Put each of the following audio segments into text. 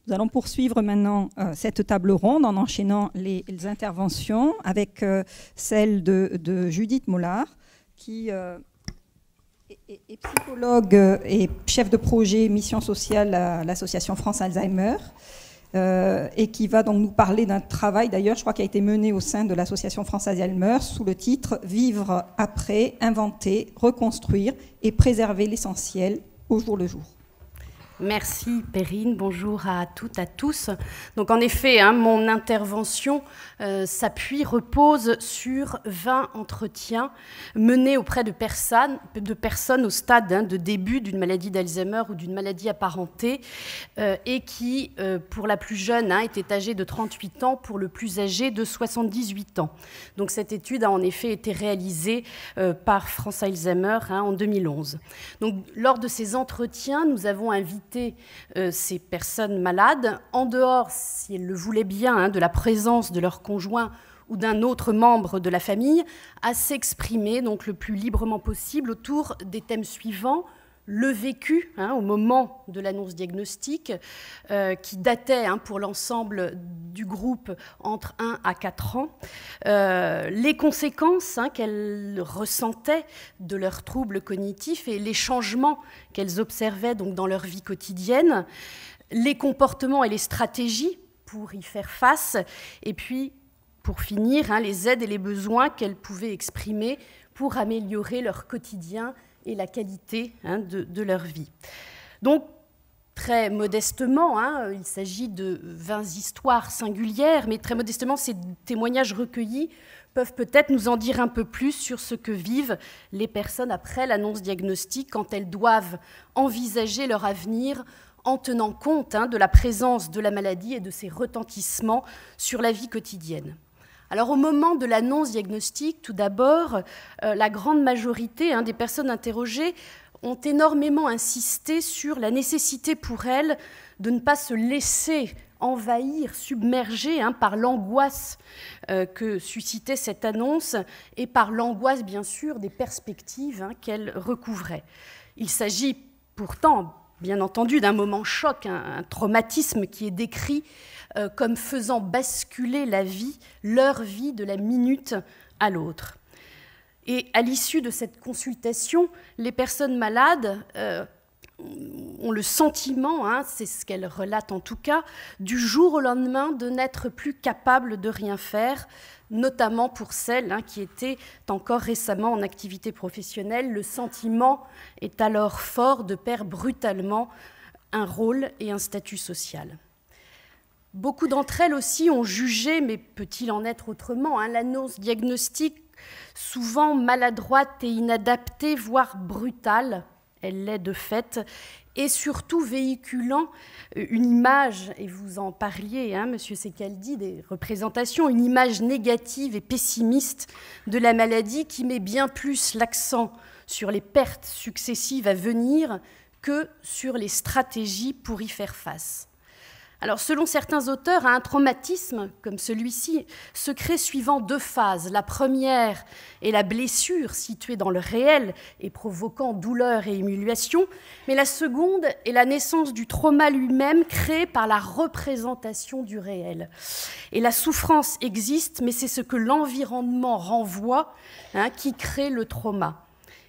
Nous allons poursuivre maintenant cette table ronde en enchaînant les interventions avec celle de Judith Mollard, qui est psychologue et chef de projet mission sociale à l'association France Alzheimer, et qui va donc nous parler d'un travail, d'ailleurs, je crois, qui a été mené au sein de l'association France Alzheimer sous le titre « Vivre après, inventer, reconstruire et préserver l'essentiel au jour le jour ». Merci Perrine, bonjour à toutes, à tous. Donc en effet, mon intervention repose sur 20 entretiens menés auprès de personnes au stade de début d'une maladie d'Alzheimer ou d'une maladie apparentée et qui, pour la plus jeune, était âgée de 38 ans, pour le plus âgé de 78 ans. Donc cette étude a en effet été réalisée par France Alzheimer en 2011. Donc lors de ces entretiens, nous avons invité ces personnes malades, en dehors, si elles le voulaient bien, de la présence de leur conjoint ou d'un autre membre de la famille, à s'exprimer donc le plus librement possible autour des thèmes suivants: le vécu au moment de l'annonce diagnostique, qui datait pour l'ensemble du groupe entre 1 à 4 ans, les conséquences qu'elles ressentaient de leurs troubles cognitifs et les changements qu'elles observaient donc dans leur vie quotidienne, les comportements et les stratégies pour y faire face, et puis, pour finir, les aides et les besoins qu'elles pouvaient exprimer pour améliorer leur quotidien et la qualité de leur vie. Donc, très modestement, il s'agit de 20 histoires singulières, mais très modestement, ces témoignages recueillis peuvent peut-être nous en dire un peu plus sur ce que vivent les personnes après l'annonce diagnostique quand elles doivent envisager leur avenir en tenant compte de la présence de la maladie et de ses retentissements sur la vie quotidienne. Alors au moment de l'annonce diagnostique, tout d'abord, la grande majorité des personnes interrogées ont énormément insisté sur la nécessité pour elles de ne pas se laisser envahir, submerger par l'angoisse que suscitait cette annonce et par l'angoisse, bien sûr, des perspectives qu'elle recouvrait. Il s'agit pourtant, bien entendu, d'un moment choc, un traumatisme qui est décrit comme faisant basculer leur vie de la minute à l'autre. Et à l'issue de cette consultation, les personnes malades ont le sentiment, c'est ce qu'elles relatent en tout cas, du jour au lendemain de n'être plus capables de rien faire, notamment pour celles qui étaient encore récemment en activité professionnelle. Le sentiment est alors fort de perdre brutalement un rôle et un statut social. Beaucoup d'entre elles aussi ont jugé, mais peut-il en être autrement, l'annonce diagnostique souvent maladroite et inadaptée, voire brutale, elle l'est de fait, et surtout véhiculant une image, et vous en parliez, Monsieur Secaldi, des représentations, une image négative et pessimiste de la maladie qui met bien plus l'accent sur les pertes successives à venir que sur les stratégies pour y faire face. Alors, selon certains auteurs, un traumatisme comme celui-ci se crée suivant 2 phases. La première est la blessure située dans le réel et provoquant douleur et émulation, mais la seconde est la naissance du trauma lui-même créé par la représentation du réel. Et la souffrance existe, mais c'est ce que l'environnement renvoie qui crée le trauma.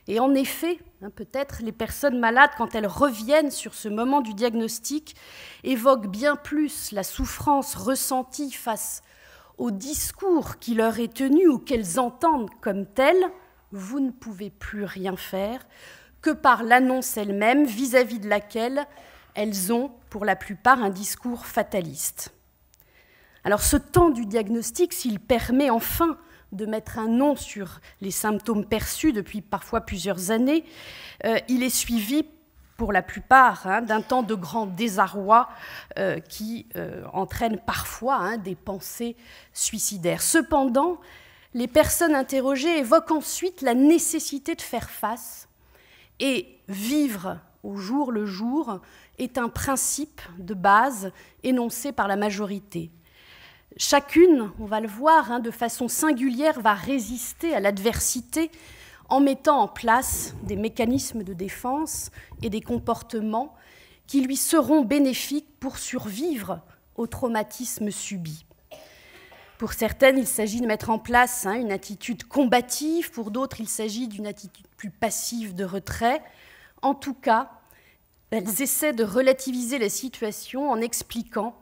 Et en effet, peut-être les personnes malades, quand elles reviennent sur ce moment du diagnostic, évoquent bien plus la souffrance ressentie face au discours qui leur est tenu ou qu'elles entendent comme tel, « vous ne pouvez plus rien faire », que par l'annonce elle-même vis-à-vis de laquelle elles ont, pour la plupart, un discours fataliste. Alors ce temps du diagnostic, s'il permet enfin de mettre un nom sur les symptômes perçus depuis parfois plusieurs années, il est suivi pour la plupart d'un temps de grand désarroi qui entraîne parfois des pensées suicidaires. Cependant, les personnes interrogées évoquent ensuite la nécessité de faire face, et vivre au jour le jour est un principe de base énoncé par la majorité. Chacune, on va le voir, de façon singulière, va résister à l'adversité en mettant en place des mécanismes de défense et des comportements qui lui seront bénéfiques pour survivre au traumatisme subi. Pour certaines, il s'agit de mettre en place une attitude combative, pour d'autres, il s'agit d'une attitude plus passive de retrait. En tout cas, elles essaient de relativiser la situation en expliquant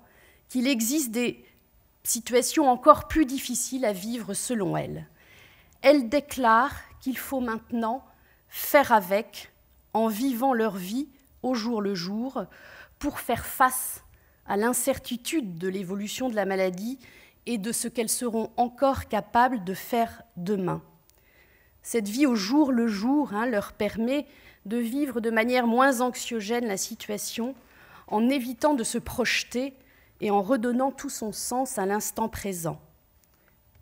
qu'il existe des situations encore plus difficiles à vivre selon elles. Elles déclarent qu'il faut maintenant faire avec, en vivant leur vie au jour le jour, pour faire face à l'incertitude de l'évolution de la maladie et de ce qu'elles seront encore capables de faire demain. Cette vie au jour le jour leur permet de vivre de manière moins anxiogène la situation, en évitant de se projeter et en redonnant tout son sens à l'instant présent.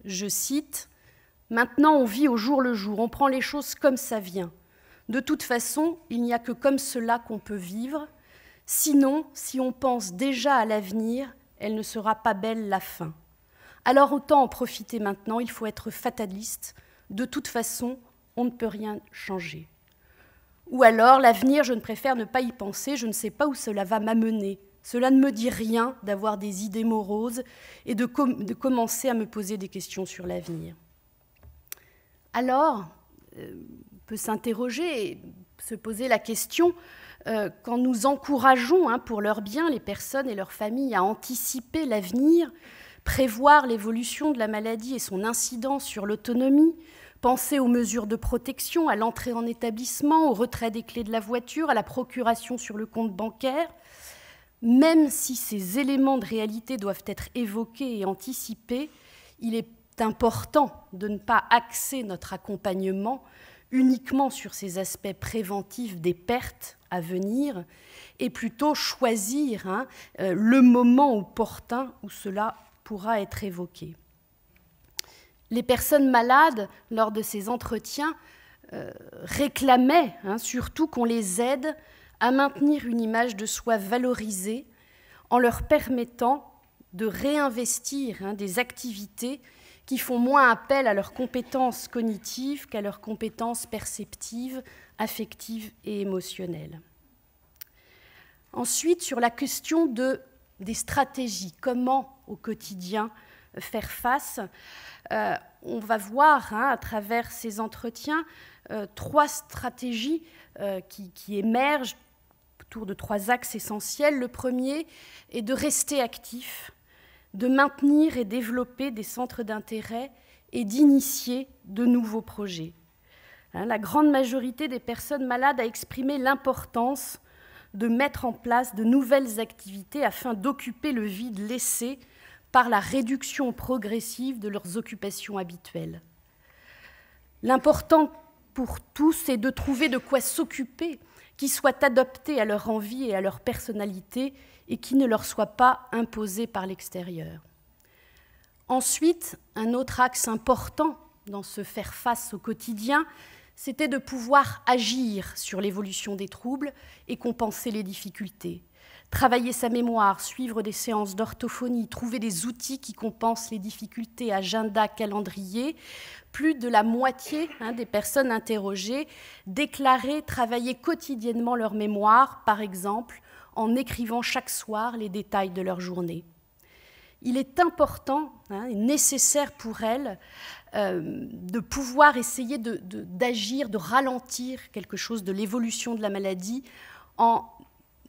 Je cite, « Maintenant on vit au jour le jour, on prend les choses comme ça vient. De toute façon, il n'y a que comme cela qu'on peut vivre. Sinon, si on pense déjà à l'avenir, elle ne sera pas belle la fin. Alors autant en profiter maintenant, il faut être fataliste. De toute façon, on ne peut rien changer. Ou alors, l'avenir, je ne préfère ne pas y penser, je ne sais pas où cela va m'amener. Cela ne me dit rien d'avoir des idées moroses et de commencer à me poser des questions sur l'avenir. » Alors, on peut s'interroger et se poser la question, quand nous encourageons pour leur bien les personnes et leurs familles à anticiper l'avenir, prévoir l'évolution de la maladie et son incidence sur l'autonomie, penser aux mesures de protection, à l'entrée en établissement, au retrait des clés de la voiture, à la procuration sur le compte bancaire, même si ces éléments de réalité doivent être évoqués et anticipés, il est important de ne pas axer notre accompagnement uniquement sur ces aspects préventifs des pertes à venir et plutôt choisir le moment opportun où cela pourra être évoqué. Les personnes malades, lors de ces entretiens, réclamaient surtout qu'on les aide à maintenir une image de soi valorisée en leur permettant de réinvestir des activités qui font moins appel à leurs compétences cognitives qu'à leurs compétences perceptives, affectives et émotionnelles. Ensuite, sur la question des stratégies, comment au quotidien faire face, on va voir à travers ces entretiens 3 stratégies qui émergent autour de 3 axes essentiels. Le premier est de rester actif, de maintenir et développer des centres d'intérêt et d'initier de nouveaux projets. La grande majorité des personnes malades a exprimé l'importance de mettre en place de nouvelles activités afin d'occuper le vide laissé par la réduction progressive de leurs occupations habituelles. L'important pour tous est de trouver de quoi s'occuper qui soit adapté à leur envie et à leur personnalité et qui ne leur soit pas imposé par l'extérieur. Ensuite, un autre axe important dans ce faire face au quotidien, c'était de pouvoir agir sur l'évolution des troubles et compenser les difficultés. Travailler sa mémoire, suivre des séances d'orthophonie, trouver des outils qui compensent les difficultés, agenda, calendrier. Plus de la moitié des personnes interrogées déclaraient travailler quotidiennement leur mémoire, par exemple, en écrivant chaque soir les détails de leur journée. Il est important et nécessaire pour elles de pouvoir essayer d'agir, de ralentir quelque chose de l'évolution de la maladie en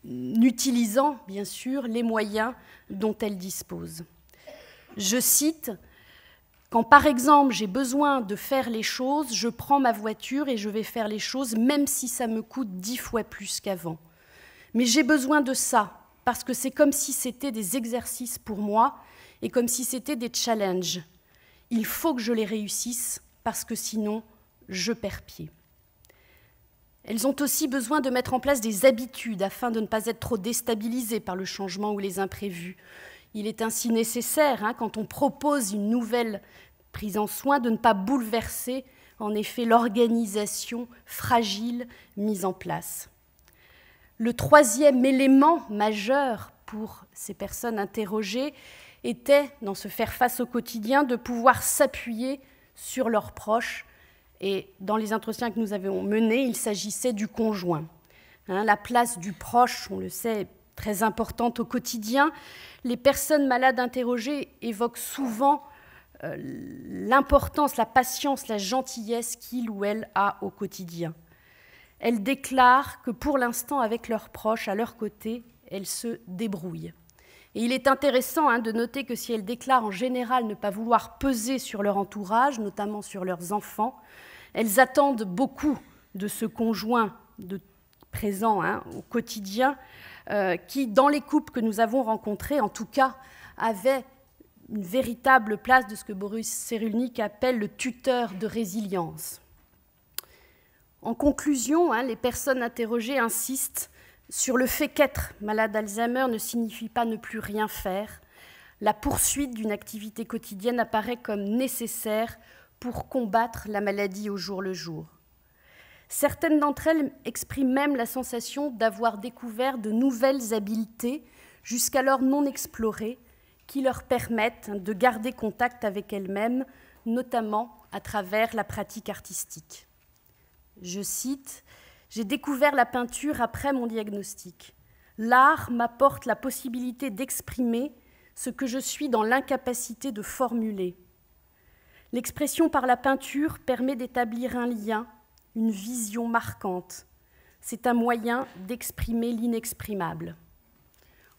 utilisant, bien sûr, les moyens dont elles disposent. Je cite, « Quand, par exemple, j'ai besoin de faire les choses, je prends ma voiture et je vais faire les choses, même si ça me coûte 10 fois plus qu'avant. Mais j'ai besoin de ça, parce que c'est comme si c'était des exercices pour moi et comme si c'était des challenges. Il faut que je les réussisse, parce que sinon, je perds pied. » Elles ont aussi besoin de mettre en place des habitudes afin de ne pas être trop déstabilisées par le changement ou les imprévus. Il est ainsi nécessaire, quand on propose une nouvelle prise en soin, de ne pas bouleverser, en effet, l'organisation fragile mise en place. Le troisième élément majeur pour ces personnes interrogées était, dans ce faire face au quotidien, de pouvoir s'appuyer sur leurs proches. Et dans les entretiens que nous avions menés, il s'agissait du conjoint. La place du proche, on le sait, est très importante au quotidien. Les personnes malades interrogées évoquent souvent l'importance, la patience, la gentillesse qu'il ou elle a au quotidien. Elles déclarent que pour l'instant, avec leurs proches, à leur côté, elles se débrouillent. Et il est intéressant de noter que si elles déclarent en général ne pas vouloir peser sur leur entourage, notamment sur leurs enfants, elles attendent beaucoup de ce conjoint présent au quotidien, qui, dans les couples que nous avons rencontrés, en tout cas, avait une véritable place de ce que Boris Cyrulnik appelle le tuteur de résilience. En conclusion, les personnes interrogées insistent sur le fait qu'être malade d'Alzheimer ne signifie pas ne plus rien faire. La poursuite d'une activité quotidienne apparaît comme nécessaire pour combattre la maladie au jour le jour. Certaines d'entre elles expriment même la sensation d'avoir découvert de nouvelles habiletés, jusqu'alors non explorées, qui leur permettent de garder contact avec elles-mêmes, notamment à travers la pratique artistique. Je cite, « J'ai découvert la peinture après mon diagnostic. L'art m'apporte la possibilité d'exprimer ce que je suis dans l'incapacité de formuler. L'expression par la peinture permet d'établir un lien, une vision marquante. C'est un moyen d'exprimer l'inexprimable. »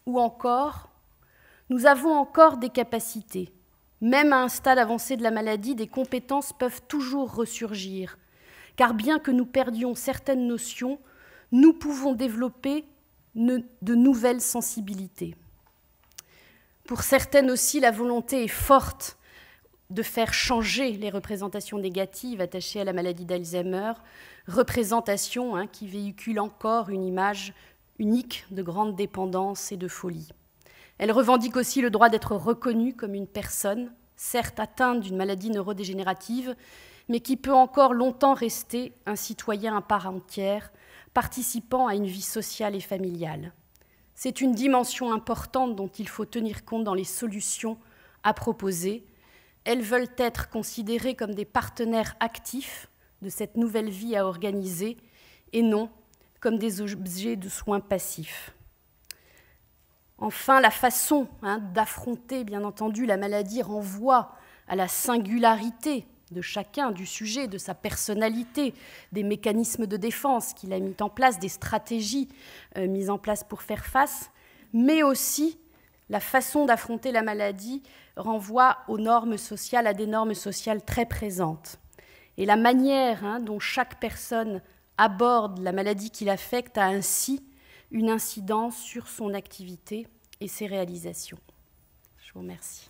Ou encore, « Nous avons encore des capacités. Même à un stade avancé de la maladie, des compétences peuvent toujours ressurgir. Car bien que nous perdions certaines notions, nous pouvons développer de nouvelles sensibilités. » Pour certaines aussi, la volonté est forte de faire changer les représentations négatives attachées à la maladie d'Alzheimer, représentations qui véhiculent encore une image unique de grande dépendance et de folie. Elle revendique aussi le droit d'être reconnue comme une personne, certes atteinte d'une maladie neurodégénérative, mais qui peut encore longtemps rester un citoyen à part entière, participant à une vie sociale et familiale. C'est une dimension importante dont il faut tenir compte dans les solutions à proposer. Elles veulent être considérées comme des partenaires actifs de cette nouvelle vie à organiser et non comme des objets de soins passifs. Enfin, la façon d'affronter, bien entendu, la maladie renvoie à la singularité de chacun, du sujet, de sa personnalité, des mécanismes de défense qu'il a mis en place, des stratégies mises en place pour faire face, mais aussi la façon d'affronter la maladie renvoie aux normes sociales, à des normes sociales très présentes. Et la manière dont chaque personne aborde la maladie qui l'affecte a ainsi une incidence sur son activité et ses réalisations. Je vous remercie.